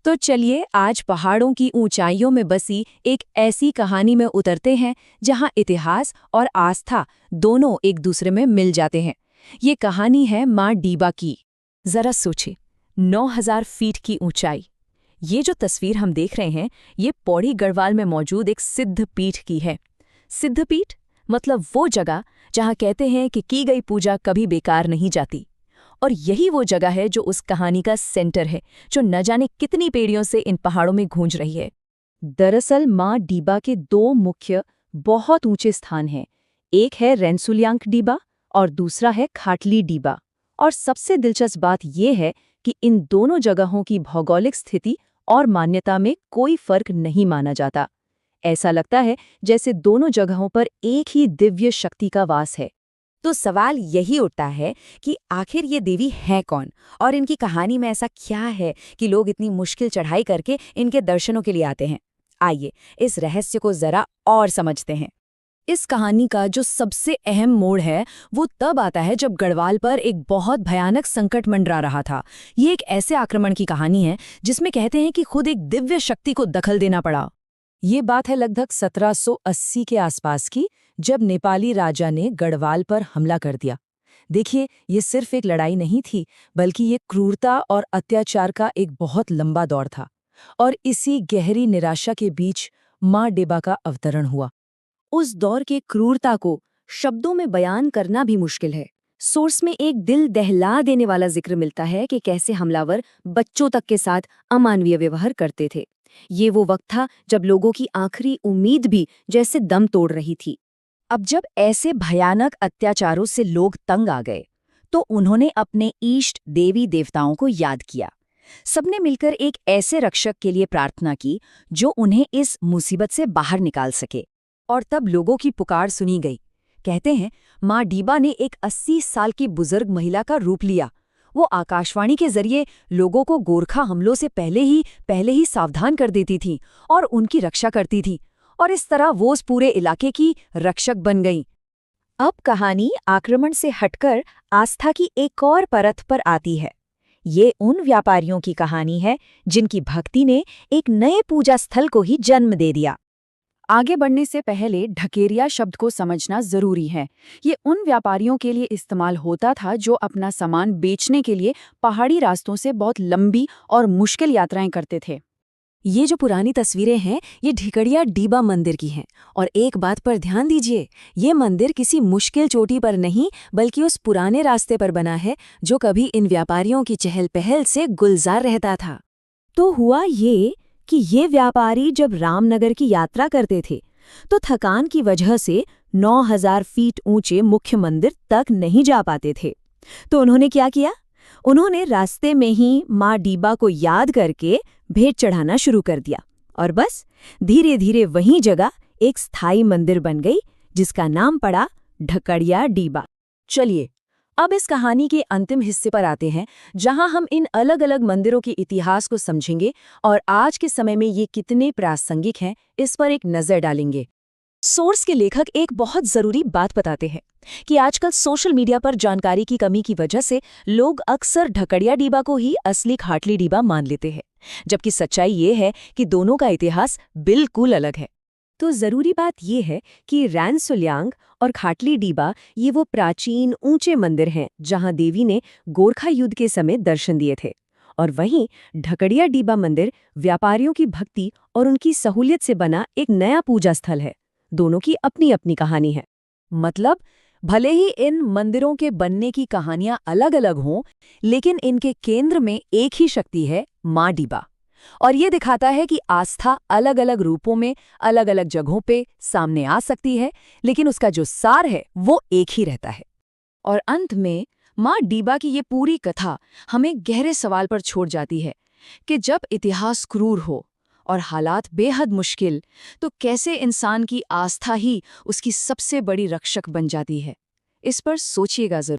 तो चलिए आज पहाड़ों की ऊंचाइयों में बसी एक ऐसी कहानी में उतरते हैं जहां इतिहास और आस्था दोनों एक दूसरे में मिल जाते हैं। ये कहानी है मां डीबा की। जरा सोचिए, 9000 फीट की ऊंचाई। ये जो तस्वीर हम देख रहे हैं, ये पौड़ी गढ़वाल में मौजूद एक सिद्ध पीठ की है। सिद्ध पीठ मतलब वो जगह जहां कहते हैं कि की गई पूजा कभी बेकार नहीं जाती। और यही वो जगह है जो उस कहानी का सेंटर है, जो न जाने कितनी पीढ़ियों से इन पहाड़ों में गूंज रही है। दरअसल मां डीबा के दो मुख्य बहुत ऊंचे स्थान हैं। एक है रेंसुलियांग डीबा और दूसरा है खाटली डीबा। और सबसे दिलचस्प बात यह है कि इन दोनों जगहों की भौगोलिक स्थिति और मान्यता में कोई फर्क नहीं माना जाता। ऐसा लगता है जैसे दोनों जगहों पर एक ही दिव्य शक्ति का वास है। तो सवाल यही उठता है कि आखिर ये देवी हैं कौन और इनकी कहानी में ऐसा क्या है कि लोग इतनी मुश्किल चढ़ाई करके इनके दर्शनों के लिए आते हैं। आइए इस रहस्य को जरा और समझते हैं। इस कहानी का जो सबसे अहम मोड़ है वो तब आता है जब गढ़वाल पर एक बहुत भयानक संकट मंडरा रहा था। ये एक ऐसे आक्रमण की कहानी है जिसमें कहते हैं कि खुद एक दिव्य शक्ति को दखल देना पड़ा। ये बात है लगभग 1780 के आसपास की, जब नेपाली राजा ने गढ़वाल पर हमला कर दिया। देखिए, ये सिर्फ एक लड़ाई नहीं थी, बल्कि ये क्रूरता और अत्याचार का एक बहुत लंबा दौर था। और इसी गहरी निराशा के बीच मां डेबा का अवतरण हुआ। उस दौर के क्रूरता को शब्दों में बयान करना भी मुश्किल है। सोर्स में एक दिल दहला देने वाला जिक्र मिलता है कि कैसे हमलावर बच्चों तक के साथ अमानवीय व्यवहार करते थे। ये वो वक्त था जब लोगों की आखिरी उम्मीद भी जैसे दम तोड़ रही थी। अब जब ऐसे भयानक अत्याचारों से लोग तंग आ गए, तो उन्होंने अपने इष्ट देवी देवताओं को याद किया। सबने मिलकर एक ऐसे रक्षक के लिए प्रार्थना की जो उन्हें इस मुसीबत से बाहर निकाल सके। और तब लोगों की पुकार सुनी गई। कहते हैं मां डीबा ने एक 80 साल की बुजुर्ग महिला का रूप लिया। वो आकाशवाणी के जरिए लोगों को गोरखा हमलों से पहले ही सावधान कर देती थी और उनकी रक्षा करती थी। और इस तरह वो उस पूरे इलाके की रक्षक बन गई। अब कहानी आक्रमण से हटकर आस्था की एक और परत पर आती है। ये उन व्यापारियों की कहानी है जिनकी भक्ति ने एक नए पूजा स्थल को ही जन्म दे दिया। आगे बढ़ने से पहले ढकेरिया शब्द को समझना जरूरी है। ये उन व्यापारियों के लिए इस्तेमाल होता था जो अपना सामान बेचने के लिए पहाड़ी रास्तों से बहुत लंबी और मुश्किल यात्राएं करते थे। ये जो पुरानी तस्वीरें हैं, ये ढिकड़िया डीबा मंदिर की हैं। और एक बात पर ध्यान दीजिए, ये मंदिर किसी मुश्किल चोटी पर नहीं, बल्कि उस पुराने रास्ते पर बना है जो कभी इन व्यापारियों की चहल पहल से गुलजार रहता था। तो हुआ ये कि ये व्यापारी जब रामनगर की यात्रा करते थे, तो थकान की वजह से 9000 फीट ऊंचे मुख्य मंदिर तक नहीं जा पाते थे। तो उन्होंने क्या किया? उन्होंने रास्ते में ही मां डीबा को याद करके भेंट चढ़ाना शुरू कर दिया। और बस धीरे धीरे वही जगह एक स्थायी मंदिर बन गई, जिसका नाम पड़ा ढकड़िया डीबा। चलिए अब इस कहानी के अंतिम हिस्से पर आते हैं, जहां हम इन अलग अलग मंदिरों के इतिहास को समझेंगे और आज के समय में ये कितने प्रासंगिक हैं, इस पर एक नजर डालेंगे। सोर्स के लेखक एक बहुत जरूरी बात बताते हैं कि आजकल सोशल मीडिया पर जानकारी की कमी की वजह से लोग अक्सर ढकड़िया डीबा को ही असली खाटली डीबा मान लेते हैं, जबकि सच्चाई ये है कि दोनों का इतिहास बिल्कुल अलग है। तो जरूरी बात यह है कि रेंसुलियांग और खाटली डीबा ये वो प्राचीन ऊंचे मंदिर हैं जहां देवी ने गोरखा युद्ध के समय दर्शन दिए थे। और वहीं ढकड़िया डीबा मंदिर व्यापारियों की भक्ति और उनकी सहूलियत से बना एक नया पूजा स्थल है। दोनों की अपनी अपनी कहानी है। मतलब भले ही इन मंदिरों के बनने की कहानियां अलग अलग हों, लेकिन इनके केंद्र में एक ही शक्ति है, मां डीबा। और ये दिखाता है कि आस्था अलग अलग रूपों में अलग अलग जगहों पे सामने आ सकती है, लेकिन उसका जो सार है वो एक ही रहता है। और अंत में मां डीबा की ये पूरी कथा हमें गहरे सवाल पर छोड़ जाती है कि जब इतिहास क्रूर हो और हालात बेहद मुश्किल, तो कैसे इंसान की आस्था ही उसकी सबसे बड़ी रक्षक बन जाती है। इस पर सोचिएगा जरूर।